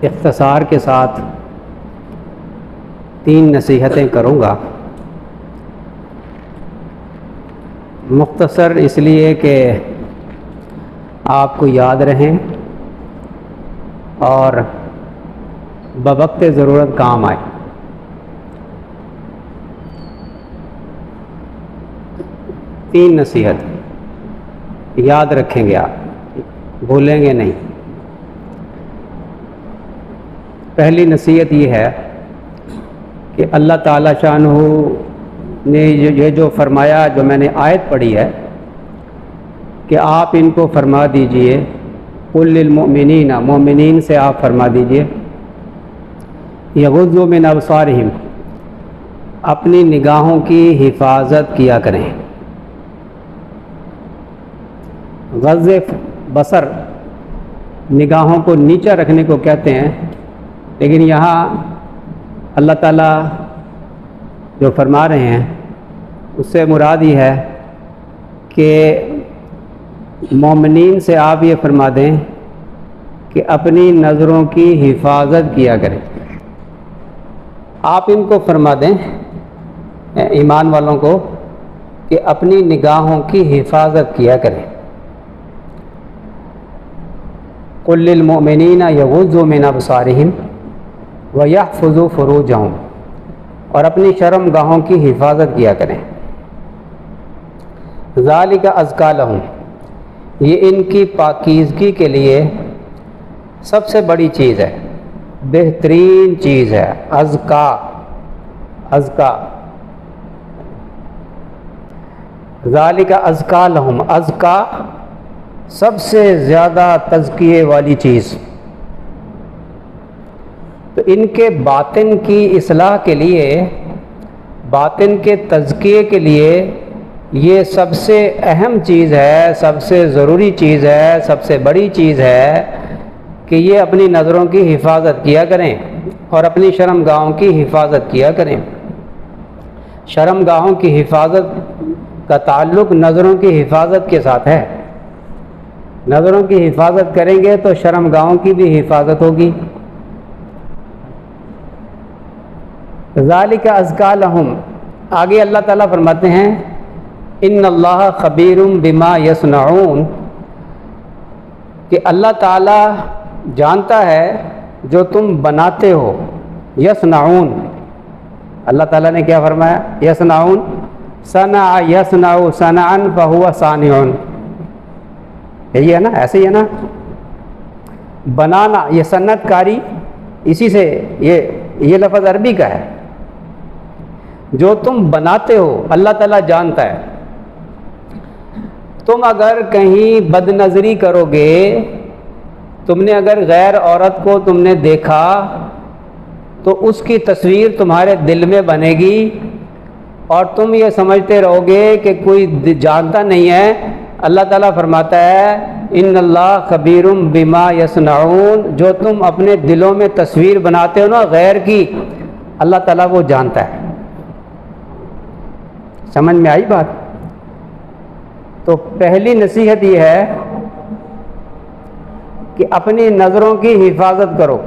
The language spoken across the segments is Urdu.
اختصار کے ساتھ 3 نصیحتیں کروں گا۔ مختصر اس لیے کہ آپ کو یاد رہیں اور بوقت ضرورت کام آئے۔ تین نصیحت یاد رکھیں گے، آپ بھولیں گے نہیں۔ پہلی نصیحت یہ ہے کہ اللہ تعالیٰ شانہ نے یہ جو فرمایا، جو میں نے آیت پڑھی ہے، کہ آپ ان کو فرما دیجئے، قل للمؤمنین، مومنین سے آپ فرما دیجئے، یغضوا من ابصارہم، اپنی نگاہوں کی حفاظت کیا کریں۔ غض بصر نگاہوں کو نیچا رکھنے کو کہتے ہیں، لیکن یہاں اللہ تعالیٰ جو فرما رہے ہیں اس سے مراد یہ ہے کہ مومنین سے آپ یہ فرما دیں کہ اپنی نظروں کی حفاظت کیا کریں۔ آپ ان کو فرما دیں، ایمان والوں کو، کہ اپنی نگاہوں کی حفاظت کیا کریں۔ قل للمؤمنین یغضوا من ابصارہم ویحفظوا فروجہم، اور اپنی شرم گاہوں کی حفاظت کیا کریں۔ ذالک ازکی لہم، یہ ان کی پاکیزگی کے لیے سب سے بڑی چیز ہے، بہترین چیز ہے۔ ازکا ذالک ازکی لہم، ازکا سب سے زیادہ تزکیے والی چیز۔ تو ان کے باطن کی اصلاح کے لیے، باطن کے تزکیے کے لیے یہ سب سے اہم چیز ہے، سب سے ضروری چیز ہے، سب سے بڑی چیز ہے کہ یہ اپنی نظروں کی حفاظت کیا کریں اور اپنی شرم گاہوں کی حفاظت کیا کریں۔ شرم گاہوں کی حفاظت کا تعلق نظروں کی حفاظت کے ساتھ ہے۔ نظروں کی حفاظت کریں گے تو شرم گاہوں کی بھی حفاظت ہوگی۔ ذالک ازکی لہم، آگے اللہ تعالیٰ فرماتے ہیں ان اللہ خبیر بما یصنعون، کہ اللہ تعالیٰ جانتا ہے جو تم بناتے ہو۔ یصنعون، اللہ تعالیٰ نے کیا فرمایا؟ یصنعون، صنع یصنع صنعا فہو صانع، یہی ہے نا، ایسے ہی ہے نا، بنانا، یہ صنعت کاری، اسی سے یہ لفظ عربی کا ہے۔ جو تم بناتے ہو اللہ تعالیٰ جانتا ہے۔ تم اگر کہیں بد نظری کرو گے، تم نے اگر غیر عورت کو تم نے دیکھا تو اس کی تصویر تمہارے دل میں بنے گی اور تم یہ سمجھتے رہو گے کہ کوئی جانتا نہیں ہے۔ اللہ تعالیٰ فرماتا ہے ان اللہ خبیر بما یصنعون، جو تم اپنے دلوں میں تصویر بناتے ہو نا غیر کی، اللہ تعالیٰ وہ جانتا ہے۔ سمجھ میں آئی بات؟ تو پہلی نصیحت یہ ہے کہ اپنی نظروں کی حفاظت کرو،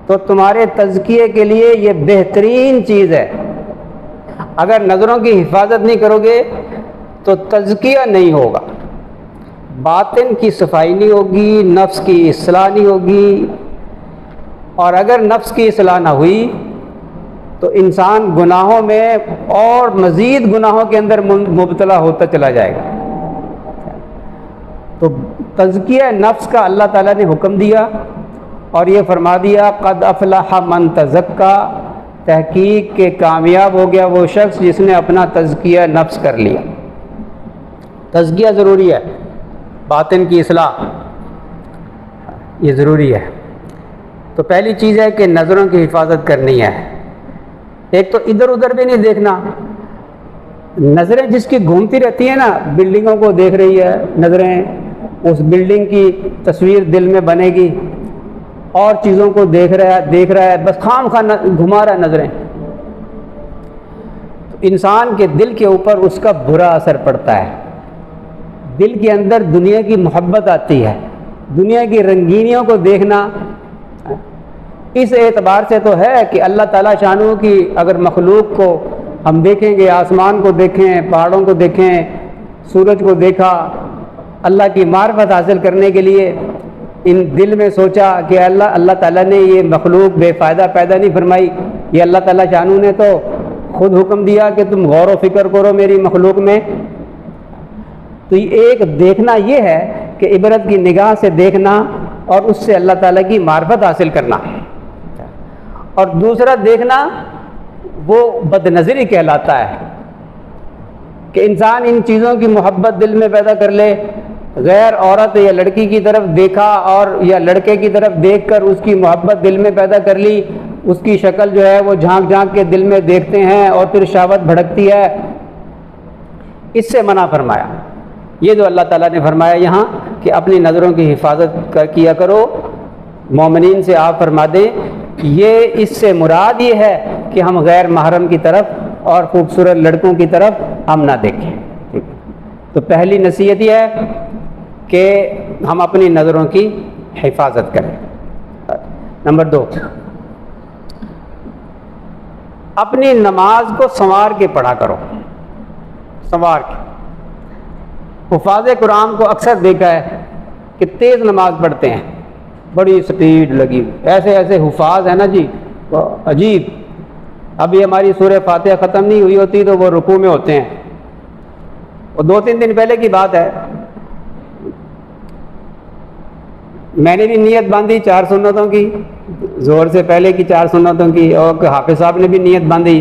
تو تمہارے تزکیے کے لیے یہ بہترین چیز ہے۔ اگر نظروں کی حفاظت نہیں کرو گے تو تزکیہ نہیں ہوگا، باطن کی صفائی نہیں ہوگی، نفس کی اصلاح نہیں ہوگی، اور اگر نفس کی اصلاح نہ ہوئی تو انسان گناہوں میں اور مزید گناہوں کے اندر مبتلا ہوتا چلا جائے گا۔ تو تزکیہ نفس کا اللہ تعالیٰ نے حکم دیا اور یہ فرما دیا قد افلح من تزکا، تحقیق کے کامیاب ہو گیا وہ شخص جس نے اپنا تزکیہ نفس کر لیا۔ تزکیہ ضروری ہے، باطن کی اصلاح یہ ضروری ہے۔ تو پہلی چیز ہے کہ نظروں کی حفاظت کرنی ہے۔ ایک تو ادھر ادھر بھی نہیں دیکھنا، نظریں جس کی گھومتی رہتی ہیں نا، بلڈنگوں کو دیکھ رہی ہے نظریں، اس بلڈنگ کی تصویر دل میں بنے گی، اور چیزوں کو دیکھ رہا ہے، بس خام خواہ گھما رہا ہے نظریں، تو انسان کے دل کے اوپر اس کا برا اثر پڑتا ہے۔ دل کے اندر دنیا کی محبت آتی ہے، دنیا کی رنگینیوں کو دیکھنا اس اعتبار سے تو ہے کہ اللہ تعالیٰ شانہ کی اگر مخلوق کو ہم دیکھیں گے، آسمان کو دیکھیں، پہاڑوں کو دیکھیں، سورج کو دیکھا، اللہ کی معرفت حاصل کرنے کے لیے ان دل میں سوچا کہ اللہ تعالیٰ نے یہ مخلوق بے فائدہ پیدا نہیں فرمائی، یہ اللہ تعالیٰ شانہ نے تو خود حکم دیا کہ تم غور و فکر کرو میری مخلوق میں۔ تو ایک دیکھنا یہ ہے کہ عبرت کی نگاہ سے دیکھنا اور اس سے اللہ تعالیٰ کی معرفت حاصل کرنا، اور دوسرا دیکھنا وہ بد نظری کہلاتا ہے کہ انسان ان چیزوں کی محبت دل میں پیدا کر لے، غیر عورت یا لڑکی کی طرف دیکھا اور یا لڑکے کی طرف دیکھ کر اس کی محبت دل میں پیدا کر لی، اس کی شکل جو ہے وہ جھانک جھانک کے دل میں دیکھتے ہیں اور پھر شہوت بھڑکتی ہے، اس سے منع فرمایا۔ یہ جو اللہ تعالیٰ نے فرمایا یہاں کہ اپنی نظروں کی حفاظت کیا کرو، مومنین سے آپ فرما دیں یہ اس سے مراد یہ ہے کہ ہم غیر محرم کی طرف اور خوبصورت لڑکوں کی طرف ہم نہ دیکھیں۔ تو پہلی نصیحت یہ ہے کہ ہم اپنی نظروں کی حفاظت کریں۔ نمبر 2، اپنی نماز کو سنوار کے پڑھا کرو، سنوار کے۔ حفاظ قرآن کو اکثر دیکھا ہے کہ تیز نماز پڑھتے ہیں، بڑی سپیڈ لگی، ایسے ایسے حفاظ ہیں نا جی عجیب۔ ابھی ہماری سورہ فاتحہ ختم نہیں ہوئی ہوتی تو وہ رکوع میں ہوتے ہیں، وہ 2-3 دن پہلے کی بات ہے، میں نے بھی نیت باندھی 4 سنتوں کی، زہر سے پہلے کی 4 سنتوں کی، اور حافظ صاحب نے بھی نیت باندھی،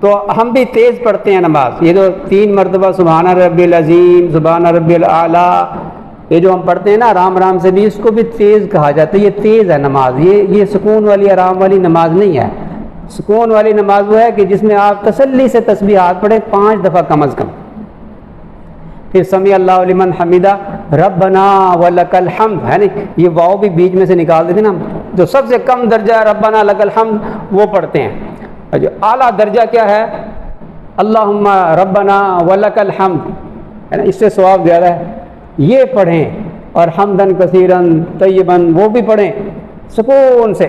تو ہم بھی تیز پڑھتے ہیں نماز۔ یہ جو 3 مرتبہ سبحان ربی العظیم، سبحان ربی الاعلیٰ، یہ جو ہم پڑھتے ہیں نا آرام آرام سے بھی، اس کو بھی تیز کہا جاتا ہے، یہ تیز ہے نماز، یہ سکون والی آرام والی نماز نہیں ہے۔ سکون والی نماز وہ ہے کہ جس میں آپ تسلی سے تسبیحات پڑھیں 5 دفعہ کم از کم، پھر سمیع اللہ لمن حمیدہ، ربنا ولک الحمد ہے نا، یہ واو بھی بیچ میں سے نکال دیتے نا، جو سب سے کم درجہ ربنا لک الحمد وہ پڑھتے ہیں، اور جو اعلیٰ درجہ کیا ہے اللہم ربنا ولک الحمد ہے نا، اس سے ثواب زیادہ ہے، یہ پڑھیں، اور حمدن کثیرن طیبن وہ بھی پڑھیں سکون سے،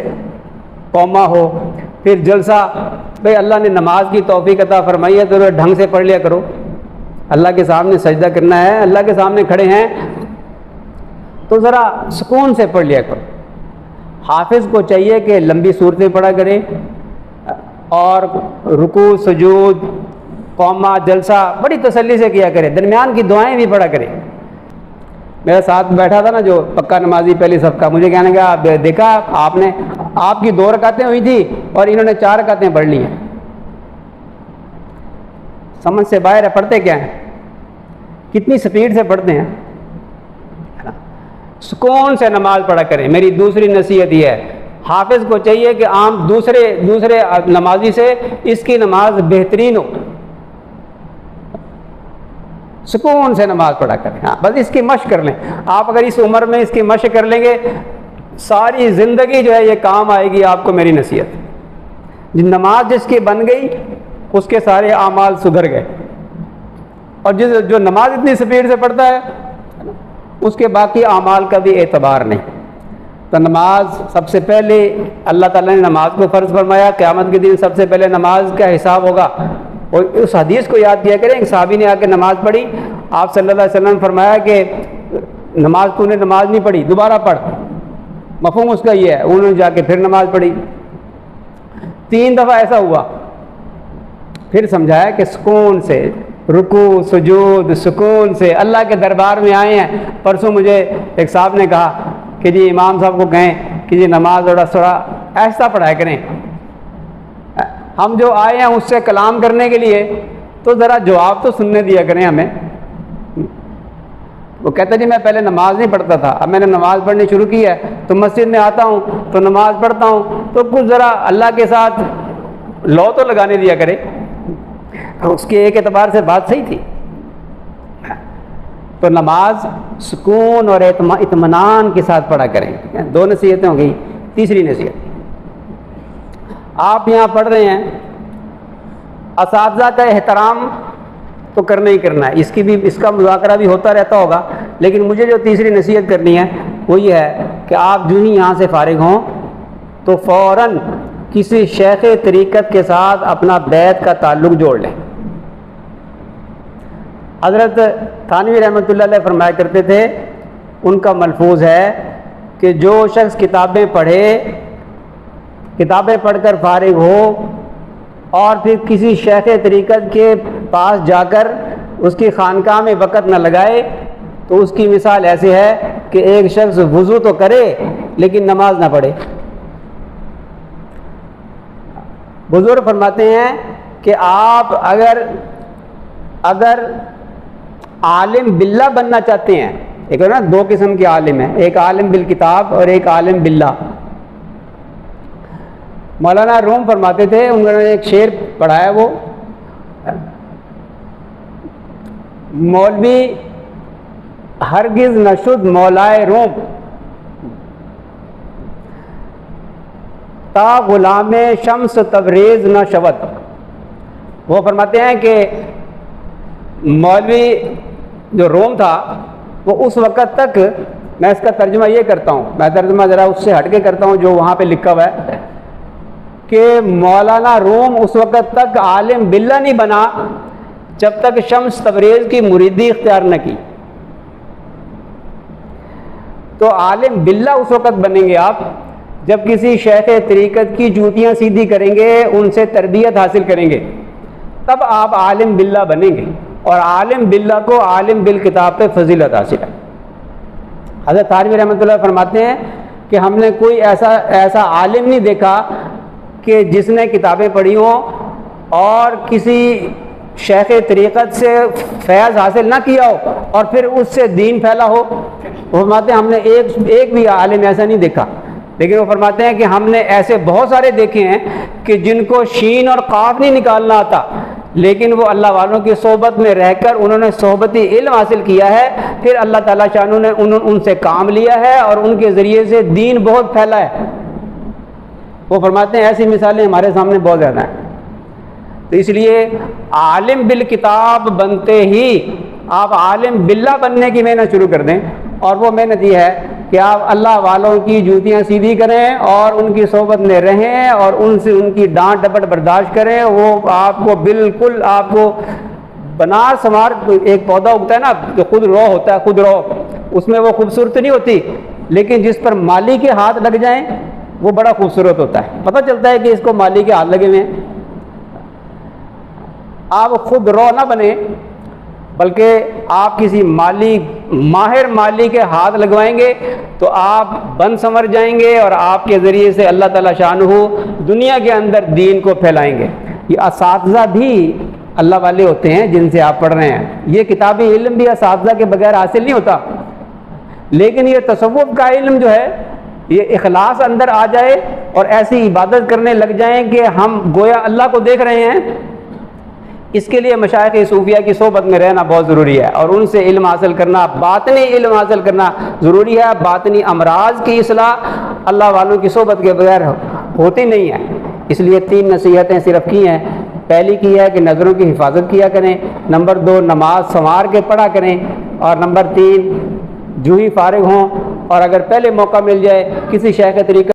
قوما ہو۔ پھر جلسہ، بھئی اللہ نے نماز کی توفیق عطا فرمائی ہے تو ڈھنگ سے پڑھ لیا کرو، اللہ کے سامنے سجدہ کرنا ہے، اللہ کے سامنے کھڑے ہیں تو ذرا سکون سے پڑھ لیا کرو۔ حافظ کو چاہیے کہ لمبی صورتیں پڑھا کرے، اور رکوع سجود قوما جلسہ بڑی تسلی سے کیا کرے، درمیان کی دعائیں بھی پڑھا کرے۔ میرے ساتھ بیٹھا تھا نا جو پکا نمازی پہلی صف کا، مجھے کہنے کا دیکھا آپ نے، آپ کی 2 رکعتیں ہوئی تھی اور انہوں نے 4 رکعتیں پڑھ لی ہیں، سمجھ سے باہر ہے، پڑھتے کیا ہیں، کتنی سپیڈ سے پڑھتے ہیں۔ سکون سے نماز پڑھا کریں۔ میری دوسری نصیحت یہ ہے، حافظ کو چاہیے کہ عام دوسرے نمازی سے اس کی نماز بہترین ہو، سکون سے نماز پڑھا کریں، ہاں بس اس کی مشق کر لیں۔ آپ اگر اس عمر میں اس کی مشق کر لیں گے ساری زندگی جو ہے یہ کام آئے گی آپ کو میری نصیحت۔ نماز جس کی بن گئی اس کے سارے اعمال سدھر گئے، اور جو نماز اتنی سپیڈ سے پڑھتا ہے اس کے باقی اعمال کا بھی اعتبار نہیں۔ تو نماز سب سے پہلے اللہ تعالیٰ نے نماز کو فرض فرمایا، قیامت کے دن سب سے پہلے نماز کا حساب ہوگا۔ اور اس حدیث کو یاد کیا کریں، ایک صحابی نے آ کے نماز پڑھی، آپ صلی اللہ علیہ وسلم نے فرمایا کہ تو نے نماز نہیں پڑھی، دوبارہ پڑھ، مفہوم اس کا یہ ہے، انہوں نے جا کے پھر نماز پڑھی، 3 دفعہ ایسا ہوا، پھر سمجھایا کہ سکون سے رکوع سجود، سکون سے اللہ کے دربار میں آئے ہیں۔ پرسوں مجھے ایک صاحب نے کہا کہ جی امام صاحب کو کہیں کہ جی نماز تھوڑا ایسا پڑھایا کریں، ہم جو آئے ہیں اس سے کلام کرنے کے لیے تو ذرا جواب تو سننے دیا کریں ہمیں۔ وہ کہتا جی میں پہلے نماز نہیں پڑھتا تھا، اب میں نے نماز پڑھنی شروع کی ہے تو مسجد میں آتا ہوں تو نماز پڑھتا ہوں، تو کچھ ذرا اللہ کے ساتھ لو تو لگانے دیا کرے۔ اس کے ایک اعتبار سے بات صحیح تھی۔ تو نماز سکون اور اطمینان کے ساتھ پڑھا کریں۔ 2 نصیحتیں ہو گئی۔ تیسری نصیحت، آپ یہاں پڑھ رہے ہیں، اساتذہ کا احترام تو کرنا ہی کرنا ہے، اس کا مذاکرہ بھی ہوتا رہتا ہوگا، لیکن مجھے جو تیسری نصیحت کرنی ہے وہ یہ ہے کہ آپ جو ہی یہاں سے فارغ ہوں تو فوراً کسی شیخ طریقت کے ساتھ اپنا بیعت کا تعلق جوڑ لیں۔ حضرت تھانوی رحمۃ اللہ علیہ فرمایا کرتے تھے، ان کا ملفوظ ہے کہ جو شخص کتابیں پڑھ کر فارغ ہو اور پھر کسی شیخ طریقت کے پاس جا کر اس کی خانقاہ میں وقت نہ لگائے تو اس کی مثال ایسی ہے کہ ایک شخص وضو تو کرے لیکن نماز نہ پڑھے۔ بزرگ فرماتے ہیں کہ آپ اگر عالم باللہ بننا چاہتے ہیں، ایک ہے نا دو قسم کے عالم ہیں، ایک عالم بالکتاب اور ایک عالم باللہ۔ مولانا روم فرماتے تھے، انہوں نے ایک شعر پڑھا ہے، وہ مولوی ہرگز نہ شد مولائے روم تا غلام شمس تبریز نہ شود۔ وہ فرماتے ہیں کہ مولوی جو روم تھا وہ اس وقت تک، میں اس کا ترجمہ یہ کرتا ہوں، میں ترجمہ ذرا اس سے ہٹ کے کرتا ہوں جو وہاں پہ لکھا ہوا ہے، کہ مولانا روم اس وقت تک عالم باللہ نہیں بنا جب تک شمس تبریز کی مریدی اختیار نہ کی۔ تو عالم باللہ اس وقت بنیں گے آپ جب کسی شیخ طریقت کی جوتیاں سیدھی کریں گے، ان سے تربیت حاصل کریں گے، تب آپ عالم باللہ بنیں گے، اور عالم باللہ کو عالم بالکتاب پہ فضیلت حاصل ہے۔ حضرت تھانوی رحمۃ اللہ فرماتے ہیں کہ ہم نے کوئی ایسا عالم نہیں دیکھا کہ جس نے کتابیں پڑھی ہوں اور کسی شیخ طریقت سے فیض حاصل نہ کیا ہو اور پھر اس سے دین پھیلا ہو۔ وہ فرماتے ہیں ہم نے ایک بھی عالم ایسا نہیں دیکھا، لیکن وہ فرماتے ہیں کہ ہم نے ایسے بہت سارے دیکھے ہیں کہ جن کو شین اور قاف نہیں نکالنا آتا، لیکن وہ اللہ والوں کی صحبت میں رہ کر انہوں نے صحبتی علم حاصل کیا ہے، پھر اللہ تعالیٰ شانہ نے ان سے کام لیا ہے اور ان کے ذریعے سے دین بہت پھیلا ہے۔ وہ فرماتے ہیں ایسی مثالیں ہمارے سامنے بہت زیادہ ہیں۔ تو اس لیے عالم بالکتاب بنتے ہی آپ عالم باللہ بننے کی محنت شروع کر دیں، اور وہ محنت یہ ہے کہ آپ اللہ والوں کی جوتیاں سیدھی کریں اور ان کی صحبت میں رہیں اور ان سے ان کی ڈانٹ ڈپٹ برداشت کریں۔ وہ آپ کو بالکل آپ کو بنار سمار، ایک پودا اگتا ہے نا جو خود رو ہوتا ہے، خود رو، اس میں وہ خوبصورت نہیں ہوتی، لیکن جس پر مالی کے ہاتھ لگ جائیں وہ بڑا خوبصورت ہوتا ہے، پتہ چلتا ہے کہ اس کو مالی کے ہاتھ لگے ہوئے ہیں۔ آپ خود رو نہ بنیں، بلکہ آپ کسی ماہر مالی کے ہاتھ لگوائیں گے تو آپ بن سنور جائیں گے، اور آپ کے ذریعے سے اللہ تعالیٰ شانہ دنیا کے اندر دین کو پھیلائیں گے۔ یہ اساتذہ بھی اللہ والے ہوتے ہیں جن سے آپ پڑھ رہے ہیں، یہ کتابی علم بھی اساتذہ کے بغیر حاصل نہیں ہوتا، لیکن یہ تصوف کا علم جو ہے، یہ اخلاص اندر آ جائے اور ایسی عبادت کرنے لگ جائیں کہ ہم گویا اللہ کو دیکھ رہے ہیں، اس کے لیے مشائخ صوفیہ کی صحبت میں رہنا بہت ضروری ہے، اور ان سے علم حاصل کرنا، باطنی علم حاصل کرنا ضروری ہے۔ باطنی امراض کی اصلاح اللہ والوں کی صحبت کے بغیر ہوتی نہیں ہے۔ اس لیے 3 نصیحتیں صرف کی ہیں۔ پہلی کی ہے کہ نظروں کی حفاظت کیا کریں، نمبر 2 نماز سنوار کے پڑھا کریں، اور نمبر 3 جو ہی فارغ ہوں اور اگر پہلے موقع مل جائے کسی شیخ طریقہ